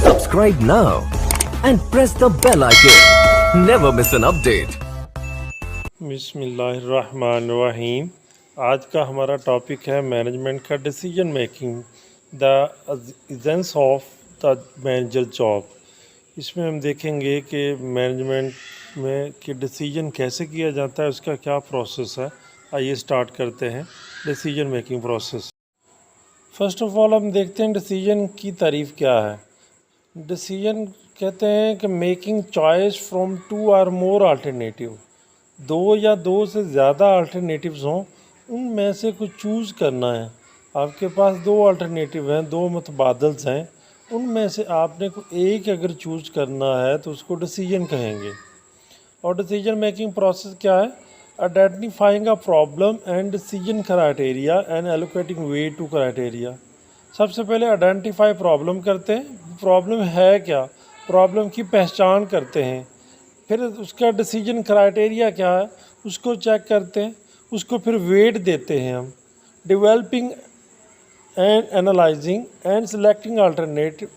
Subscribe now and press the bell icon. Never miss an update. बिस्मिल्लाहिर्रहमानिर्रहीम। आज का हमारा टॉपिक है मैनेजमेंट का decision making, the essence of the manager job. इसमें हम देखेंगे कि मैनेजमेंट में कि डिसीजन कैसे किया जाता है, उसका क्या प्रोसेस है। आइए स्टार्ट करते हैं decision making process. First of all हम देखते हैं डिसीजन की तारीफ़ क्या है। डिसीजन कहते हैं कि मेकिंग चॉइस फ्रॉम टू और मोर अल्टरनेटिव, दो या दो से ज़्यादा अल्टरनेटिव्स हों, उनमें से कुछ चूज़ करना है। आपके पास दो अल्टरनेटिव हैं, दो मुतबादल्स हैं, उनमें से आपने को एक अगर चूज़ करना है तो उसको डिसीजन कहेंगे। और डिसीजन मेकिंग प्रोसेस क्या है? Identifying a problem and decision criteria and allocating way to criteria. सबसे पहले आइडेंटिफाई प्रॉब्लम करते हैं, प्रॉब्लम है क्या, प्रॉब्लम की पहचान करते हैं। फिर उसका डिसीजन क्राइटेरिया क्या है उसको चेक करते हैं, उसको फिर वेट देते हैं हम। Developing and analysing and selecting alternative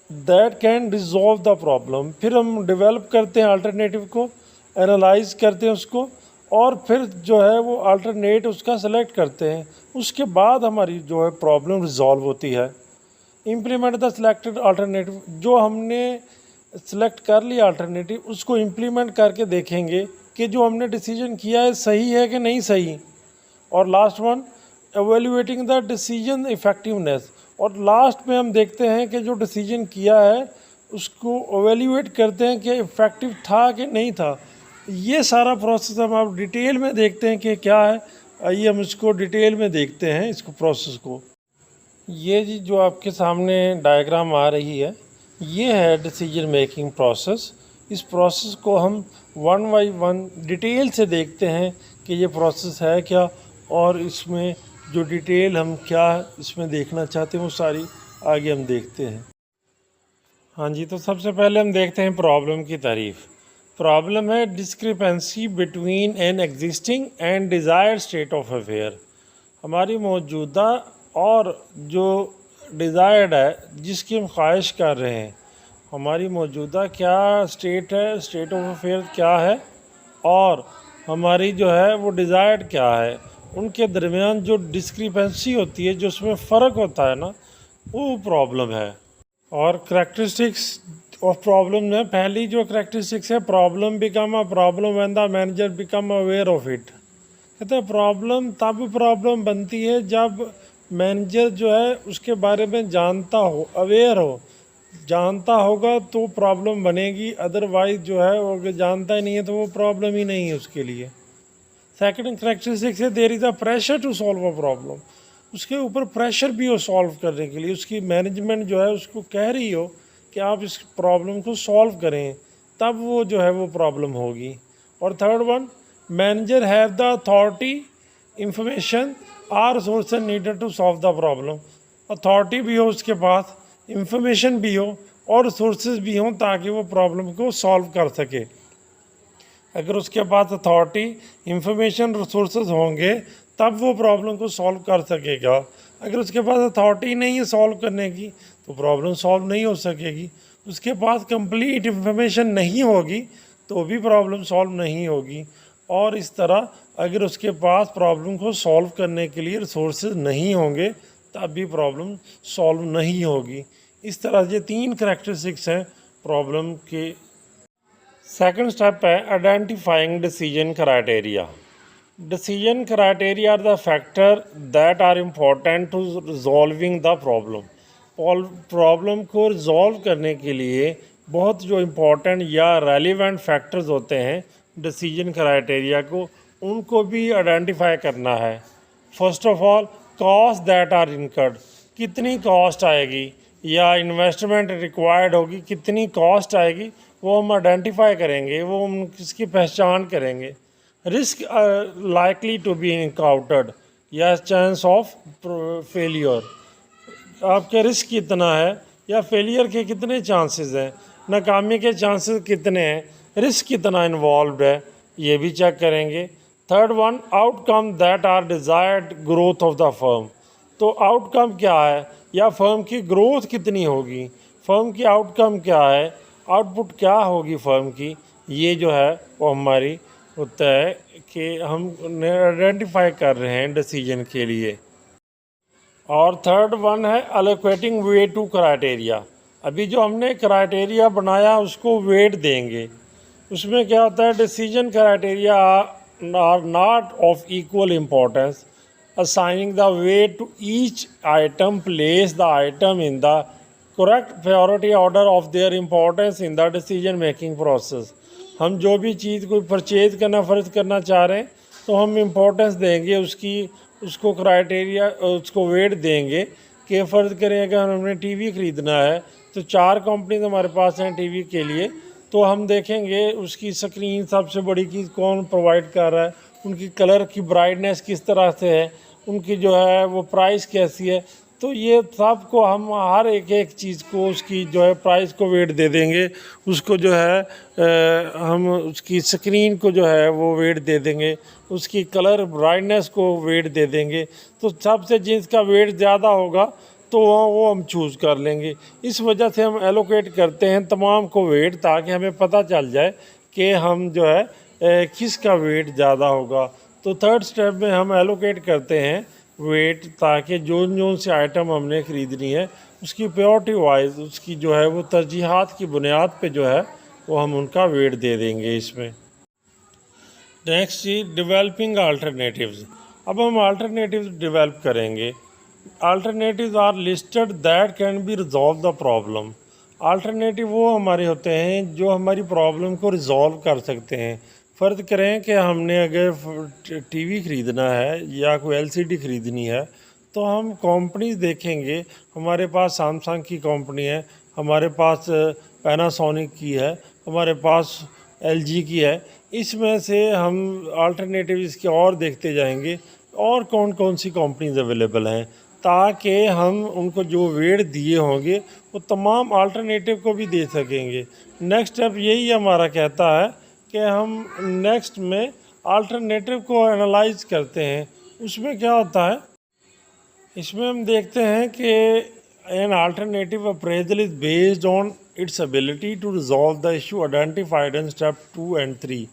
that can resolve the problem. फिर हम डेवलप करते हैं अल्टरनेटिव को, एनालाइज करते हैं उसको, और फिर जो है वो अल्टरनेट उसका सेलेक्ट करते हैं। उसके बाद हमारी जो है प्रॉब्लम रिजॉल्व होती है। इम्प्लीमेंट द सिलेक्टेड अल्टरनेटिव, जो हमने सेलेक्ट कर लिया अल्टरनेटिव, उसको इम्प्लीमेंट करके देखेंगे कि जो हमने डिसीजन किया है सही है कि नहीं सही। और last one, evaluating the decision effectiveness. और लास्ट में हम देखते हैं कि जो डिसीजन किया है उसको एवेल्युएट करते हैं कि इफ़ेक्टिव था कि नहीं था। ये सारा प्रोसेस हम आप डिटेल में देखते हैं कि क्या है। आइए हम इसको डिटेल में देखते हैं, इसको प्रोसेस को। ये जी जो आपके सामने डायग्राम आ रही है, ये है डिसीजन मेकिंग प्रोसेस। इस प्रोसेस को हम वन बाई वन डिटेल से देखते हैं कि ये प्रोसेस है क्या, और इसमें जो डिटेल हम क्या इसमें देखना चाहते हैं वो सारी आगे हम देखते हैं। हाँ जी, तो सबसे पहले हम देखते हैं प्रॉब्लम की तारीफ़। प्रॉब्लम है discrepancy between an existing and desired state of affair. हमारी मौजूदा और जो डिज़ायर्ड है, जिसकी हम ख्वाहिश कर रहे हैं, हमारी मौजूदा क्या स्टेट है, स्टेट ऑफ अफेयर क्या है, और हमारी जो है वो डिज़ायर्ड क्या है, उनके दरमियान जो डिस्क्रिपेंसी होती है, जो उसमें फ़र्क होता है ना, वो प्रॉब्लम है। और करैक्टरिस्टिक्स ऑफ प्रॉब्लम में पहली जो करैक्टरिस्टिक्स है, problem become a problem when the manager become aware of it. कहते हैं प्रॉब्लम तब प्रॉब्लम बनती है जब मैनेजर जो है उसके बारे में जानता हो, अवेयर हो। जानता होगा तो प्रॉब्लम बनेगी, अदरवाइज जो है वो अगर जानता ही नहीं है तो वो प्रॉब्लम ही नहीं है उसके लिए। सेकंड करैक्टरिस्टिक्स है there is a pressure to solve a problem. उसके ऊपर प्रेशर भी हो सॉल्व करने के लिए, उसकी मैनेजमेंट जो है उसको कह रही हो कि आप इस प्रॉब्लम को सॉल्व करें, तब वो जो है वो प्रॉब्लम होगी। और third one, manager have the authority, information are resource needed to solve the problem. Authority भी हो उसके पास, इंफॉर्मेशन भी हो और रिसोर्सेज भी हों ताकि वो प्रॉब्लम को सॉल्व कर सके। अगर उसके पास अथॉरिटी, इंफॉर्मेशन, रिसोर्सेज होंगे तब वो प्रॉब्लम को सॉल्व कर सकेगा। अगर उसके पास अथॉरिटी नहीं है सॉल्व करने की तो प्रॉब्लम सॉल्व नहीं हो सकेगी। उसके पास कंप्लीट इंफॉर्मेशन नहीं होगी तो भी प्रॉब्लम सॉल्व नहीं होगी। और इस तरह अगर उसके पास प्रॉब्लम को सॉल्व करने के लिए रिसोर्सेज नहीं होंगे तब भी प्रॉब्लम सॉल्व नहीं होगी। इस तरह ये तीन करैक्टरिस्टिक्स हैं प्रॉब्लम के। सेकंड स्टेप है identifying decision criteria. Decision criteria are the factor that are important to resolving the problem. Problem को रिजॉल्व करने के लिए बहुत जो इम्पोर्टेंट या रेलिवेंट फैक्टर्स होते हैं डिसीजन क्राइटेरिया को, उनको भी आइडेंटिफाई करना है। First of all, cost that are incurred, कितनी कॉस्ट आएगी या इन्वेस्टमेंट रिक्वायर्ड होगी, कितनी कॉस्ट आएगी, वो हम आइडेंटिफाई करेंगे, वो हम इसकी पहचान करेंगे। Risk likely to be encountered या चांस ऑफ फेलियर, आपके रिस्क कितना है या फेलियर के कितने चांसेस हैं, नाकामी के चांसेस कितने हैं, रिस्क कितना इन्वॉल्व है, ये भी चेक करेंगे। Third one, outcome that are desired growth of the firm, तो आउटकम क्या है या फर्म की ग्रोथ कितनी होगी, फर्म की आउटकम क्या है, आउटपुट क्या होगी फर्म की, ये जो है वो हमारी होता है कि हम आइडेंटिफाई कर रहे हैं डिसीजन के लिए। और थर्ड वन है अलोकेटिंग वे टू क्राइटेरिया। अभी जो हमने क्राइटेरिया बनाया उसको वेट देंगे। उसमें क्या होता है, decision criteria are not of equal importance, assigning the weight to each item place the item in the correct priority order of their importance in the decision making process। हम जो भी चीज़ कोई परचेज करना फ़र्ज करना चाह रहे हैं तो हम इम्पोर्टेंस देंगे उसकी, उसको क्राइटेरिया, उसको वेट देंगे कि फ़र्ज करें अगर हमने टीवी ख़रीदना है तो 4 कंपनीज हमारे पास हैं टीवी के लिए, तो हम देखेंगे उसकी स्क्रीन सबसे बड़ी चीज़ कौन प्रोवाइड कर रहा है, उनकी कलर की ब्राइटनेस किस तरह से है, उनकी जो है वो प्राइस कैसी है। तो ये सब को हम हर एक एक चीज़ को उसकी जो है प्राइस को वेट दे देंगे, उसको जो है हम उसकी स्क्रीन को जो है वो वेट दे देंगे, उसकी कलर ब्राइटनेस को वेट दे देंगे। तो सबसे जिसका वेट ज़्यादा होगा तो वो हम चूज़ कर लेंगे। इस वजह से हम एलोकेट करते हैं तमाम को वेट, ताकि हमें पता चल जाए कि हम जो है किसका वेट ज़्यादा होगा। तो थर्ड स्टेप में हम एलोकेट करते हैं वेट, ताकि जो से आइटम हमने ख़रीदनी है उसकी प्रायोरिटी वाइज उसकी जो है वो तरजीहात की बुनियाद पे जो है वो हम उनका वेट दे देंगे इसमें। नेक्स्ट चीज़ डेवलपिंग अल्टरनेटिव्स। अब हम अल्टरनेटिव्स डेवलप करेंगे। Alternatives are listed that can be resolve the problem. Alternative वो हमारे होते हैं जो हमारी प्रॉब्लम को रिजॉल्व कर सकते हैं। फ़र्ज़ करें कि हमने अगर टीवी ख़रीदना है या कोई एलसीडी ख़रीदनी है तो हम कंपनीज देखेंगे। हमारे पास सैमसंग की कंपनी है, हमारे पास पैनासोनिक की है, हमारे पास एलजी की है। इसमें से हम अल्टरनेटिव इसके और देखते जाएंगे और कौन कौन सी कंपनीज अवेलेबल हैं, ताकि हम उनको जो वेट दिए होंगे वो तमाम अल्टरनेटिव को भी दे सकेंगे। नेक्स्ट स्टेप यही हमारा कहता है कि हम नेक्स्ट में अल्टरनेटिव को एनालाइज करते हैं। उसमें क्या होता है, इसमें हम देखते हैं कि an alternative appraisal is based on its ability to resolve the issue identified in step 2 and 3।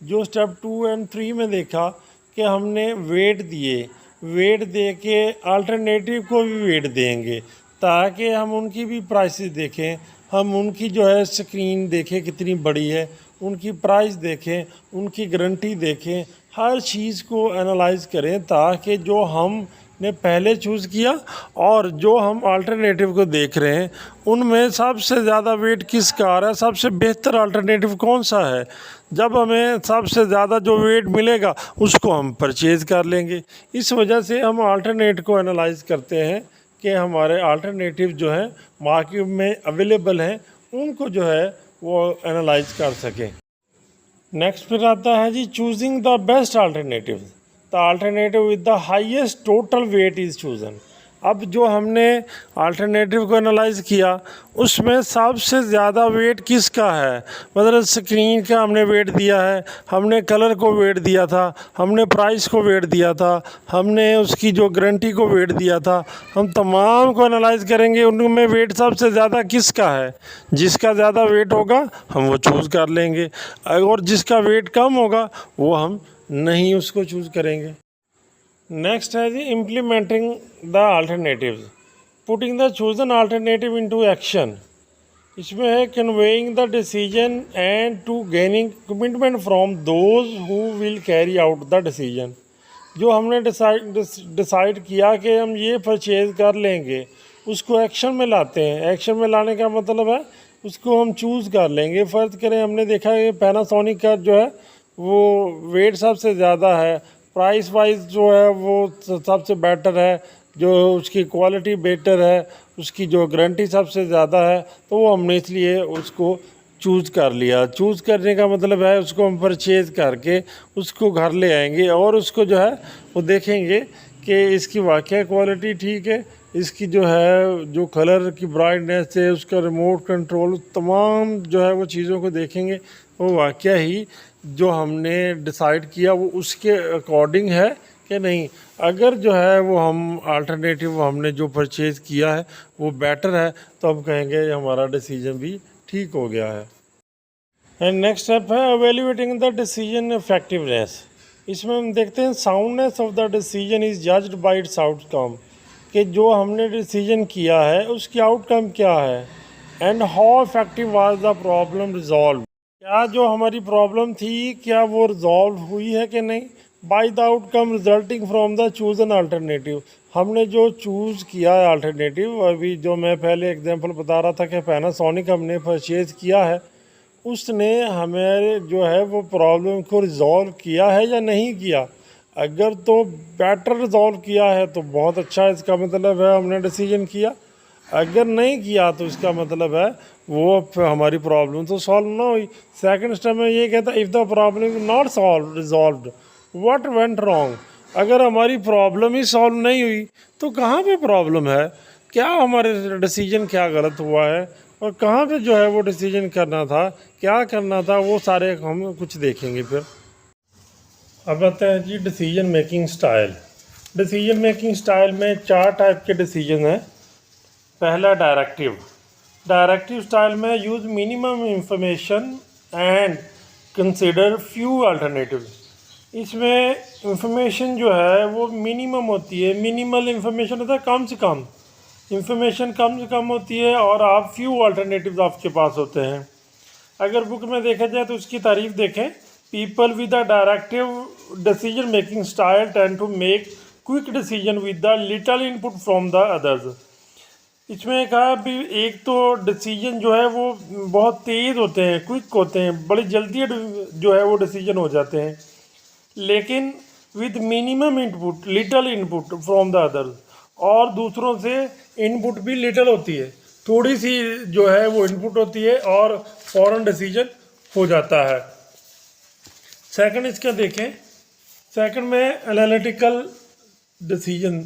जो स्टेप 2 एंड 3 में देखा कि हमने वेट दिए, वेट दे के अल्टरनेटिव को भी वेट देंगे ताकि हम उनकी भी प्राइसेस देखें, हम उनकी जो है स्क्रीन देखें कितनी बड़ी है, उनकी प्राइस देखें, उनकी गारंटी देखें, हर चीज़ को एनालाइज करें ताकि जो हमने पहले चूज़ किया और जो हम अल्टरनेटिव को देख रहे हैं उनमें सबसे ज़्यादा वेट किसका आ रहा है, सबसे बेहतर अल्टरनेटिव कौन सा है। जब हमें सबसे ज़्यादा जो वेट मिलेगा उसको हम परचेज़ कर लेंगे। इस वजह से हम अल्टरनेट को एनालाइज करते हैं कि हमारे अल्टरनेटिव जो हैं मार्केट में अवेलेबल हैं उनको जो है वो एनालाइज कर सकें। नेक्स्ट फिर आता है जी choosing the best alternative. The alternative with the highest total weight is chosen. अब जो हमने अल्टरनेटिव को एनालाइज किया उसमें सबसे ज़्यादा वेट किसका है, मतलब स्क्रीन का हमने वेट दिया है, हमने कलर को वेट दिया था, हमने प्राइस को वेट दिया था, हमने उसकी जो गारंटी को वेट दिया था। हम तमाम को एनालाइज करेंगे उनमें वेट सबसे ज़्यादा किसका है। जिसका ज़्यादा वेट होगा हम वो चूज़ कर लेंगे और जिसका वेट कम होगा वो हम नहीं उसको चूज़ करेंगे। नेक्स्ट है जी implementing the alternatives, putting the chosen alternative into action. इसमें है conveying the decision and to gaining commitment from those who will carry out the decision. जो हमने डिसाइड किया कि हम ये परचेज कर लेंगे उसको एक्शन में लाते हैं। एक्शन में लाने का मतलब है उसको हम चूज़ कर लेंगे। फ़र्ज़ करें हमने देखा कि पैनासोनिक का जो है वो वेट सबसे ज़्यादा है, प्राइस वाइज जो है वो सबसे बेटर है, जो उसकी क्वालिटी बेटर है, उसकी जो गारंटी सबसे ज़्यादा है, तो वो हमने इसलिए उसको चूज़ कर लिया। चूज़ करने का मतलब है उसको हम परचेज़ करके उसको घर ले आएंगे और उसको जो है वो देखेंगे कि इसकी वाकई क्वालिटी ठीक है, इसकी जो है जो कलर की ब्राइटनेस है, उसका रिमोट कंट्रोल, तमाम जो है वो चीज़ों को देखेंगे वो वाकई ही जो हमने डिसाइड किया वो उसके अकॉर्डिंग है कि नहीं। अगर जो है वो हम अल्टरनेटिव हमने जो परचेज़ किया है वो बेटर है तो हम कहेंगे हमारा डिसीजन भी ठीक हो गया है। एंड नेक्स्ट स्टेप है एवेल्युएटिंग द डिसीजन इफेक्टिवनेस। इसमें हम देखते हैं soundness of the decision is judged bye it's outcome, कि जो हमने डिसीजन किया है उसकी आउटकम क्या है। And how effective was the problem resolve, क्या जो हमारी प्रॉब्लम थी क्या वो रिजॉल्व हुई है कि नहीं। By the outcome resulting from the chosen alternative, हमने जो चूज़ किया है अल्टरनेटिव, अभी जो मैं पहले एग्जांपल बता रहा था कि पैनासोनिक हमने परचेज़ किया है, उसने हमारे जो है वो प्रॉब्लम को रिजॉल्व किया है या नहीं किया। अगर तो बेटर रिजॉल्व किया है तो बहुत अच्छा, इसका मतलब है हमने डिसीजन किया। अगर नहीं किया तो इसका मतलब है वो हमारी प्रॉब्लम तो सॉल्व ना हुई। सेकंड स्टेप में ये कहता है if the problem is not solve resolved what went wrong, अगर हमारी प्रॉब्लम ही सॉल्व नहीं हुई तो कहाँ पे प्रॉब्लम है, क्या हमारे डिसीजन क्या गलत हुआ है और कहाँ पे जो है वो डिसीजन करना था, क्या करना था, वो सारे हम कुछ देखेंगे फिर। अब आते हैं जी decision making style. Decision making style में 4 टाइप के डिसीजन हैं। पहला डायरेक्टिव। डायरेक्टिव स्टाइल में use minimum information and consider few alternative. इसमें इंफॉर्मेशन जो है वो मिनिमम होती है, मिनिमल इंफॉर्मेशन होता है, कम से कम इंफॉर्मेशन कम से कम होती है और आप फ्यू अल्टरनेटिव्स आपके पास होते हैं। अगर बुक में देखा जाए तो उसकी तारीफ देखें, people with the directive decision making style tend to make quick decision with the little input from the others. इसमें कहा भी एक तो डिसीजन जो है वो बहुत तेज़ होते हैं, क्विक होते हैं, बड़ी जल्दी जो है वो डिसीजन हो जाते हैं, लेकिन with minimum input little input from the others, और दूसरों से इनपुट भी लिटल होती है, थोड़ी सी जो है वो इनपुट होती है और फ़ौरन डिसीजन हो जाता है। सेकंड इसका देखें, सेकंड में एनालिटिकल डिसीजन।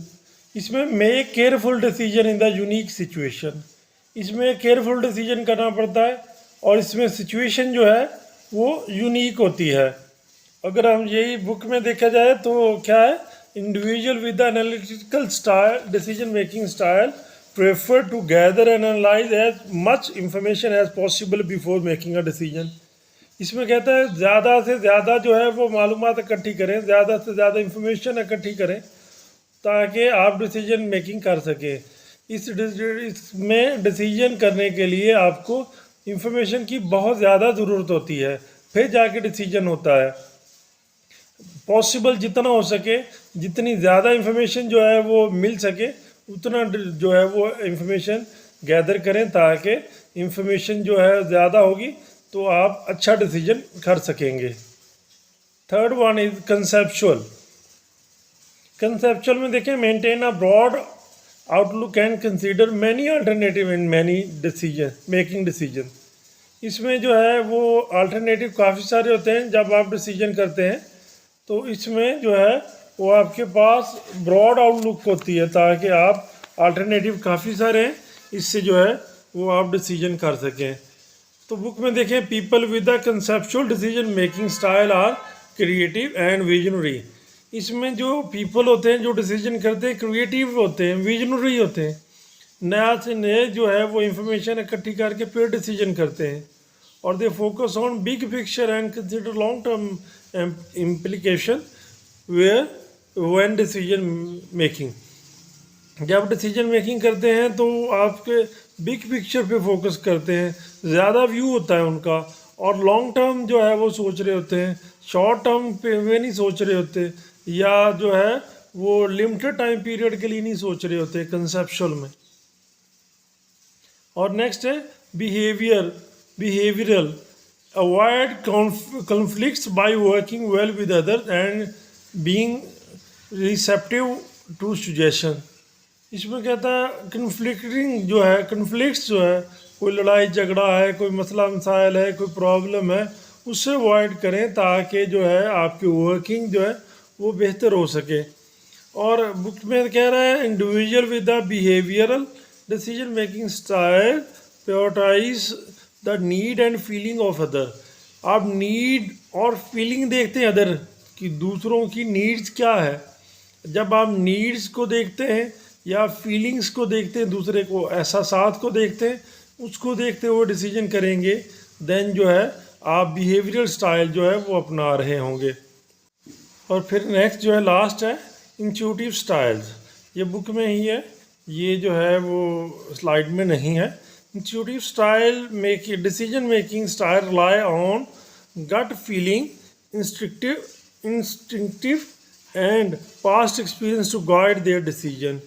इसमें make careful decision in the unique situation, इसमें केयरफुल डिसीजन करना पड़ता है और इसमें सिचुएशन जो है वो यूनिक होती है। अगर हम यही बुक में देखा जाए तो क्या है, individual with the analytical style decision making style prefer to gather and analyse as much information as possible before making a decision. इसमें कहता है ज़्यादा से ज़्यादा जो है वो मालूमात इकट्ठी करें, ज़्यादा से ज़्यादा इंफॉर्मेशन इकट्ठी करें ताकि आप डिसीजन मेकिंग कर सकें। इसमें डिसीजन करने के लिए आपको इंफॉर्मेशन की बहुत ज़्यादा ज़रूरत होती है, फिर जाके डिसीजन होता है। पॉसिबल जितना हो सके, जितनी ज़्यादा इंफॉर्मेशन जो है वो मिल सके उतना जो है वो इंफॉर्मेशन गैदर करें, ताकि इंफॉर्मेशन जो है ज़्यादा होगी तो आप अच्छा डिसीजन कर सकेंगे। Third one is conceptual. Conceptual में देखें, maintain a broad outlook and consider many alternative in many decision making decision. इसमें जो है वो अल्टरनेटिव काफ़ी सारे होते हैं जब आप डिसीजन करते हैं, तो इसमें जो है वो आपके पास ब्रॉड आउटलुक होती है ताकि आप अल्टरनेटिव काफ़ी सारे हैं, इससे जो है वो आप डिसीजन कर सकें। तो बुक में देखें, people with the conceptual decision making style are creative and visionary. इसमें जो पीपल होते हैं जो डिसीजन करते हैं क्रिएटिव होते हैं, विजनरी होते हैं, नया से नए जो है वो इंफॉर्मेशन इकट्ठी करके फिर डिसीजन करते हैं, और they focus on big picture and consider long term implication where when decision making. जब डिसीजन मेकिंग करते हैं तो आपके बिग पिक्चर पे फोकस करते हैं, ज़्यादा व्यू होता है उनका, और लॉन्ग टर्म जो है वो सोच रहे होते हैं, शॉर्ट टर्म पे वे नहीं सोच रहे होते, या जो है वो लिमिटेड टाइम पीरियड के लिए नहीं सोच रहे होते कंसेप्चुअल में। और नेक्स्ट है behavioural. Avoid conflicts by working well with others and being receptive to suggestion. इसमें कहता है कन्फ्लिक्टिंग जो है, कन्फ्लिक्ट्स जो है, कोई लड़ाई झगड़ा है, कोई मसला मसाइल है, कोई प्रॉब्लम है, उससे अवॉइड करें ताकि जो है आपकी वर्किंग जो है वो बेहतर हो सके। और बुक में कह रहा है individual with the behavioural decision making style prioritise the need and feeling of other. आप नीड और फीलिंग देखते हैं अदर की, दूसरों की नीड्स क्या है, जब आप नीड्स को देखते हैं या फीलिंग्स को देखते हैं, दूसरे को एहसासात को देखते हैं, उसको देखते हुए डिसीजन करेंगे, देन जो है आप बिहेवियरल स्टाइल जो है वो अपना रहे होंगे। और फिर नेक्स्ट जो है लास्ट है इंट्यूटिव स्टाइल्स। ये बुक में ही है, ये जो है वो स्लाइड में नहीं है। Intuitive style decision making style rely on gut feeling, instinctive and past experience to guide their decision.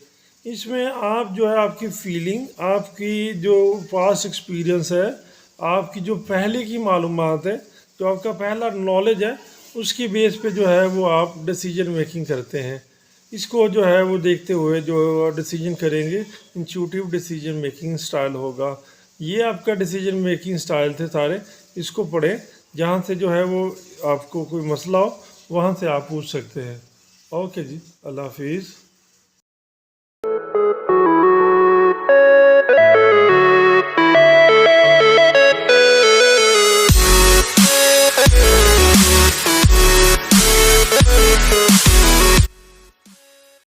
इसमें आप जो है आपकी फीलिंग, आपकी जो पास्ट एक्सपीरियंस है, आपकी जो पहले की मालूमात है, जो आपका पहला नॉलेज है, उसकी बेस पे जो है वो आप डिसीजन मेकिंग करते हैं। इसको जो है वो देखते हुए जो डिसीजन करेंगे इंट्यूटिव डिसीजन मेकिंग स्टाइल होगा। ये आपका डिसीजन मेकिंग स्टाइल थे सारे, इसको पढ़ें। जहाँ से जो है वो आपको कोई मसला हो वहाँ से आप पूछ सकते हैं। ओके जी, अल्लाह हाफिज़।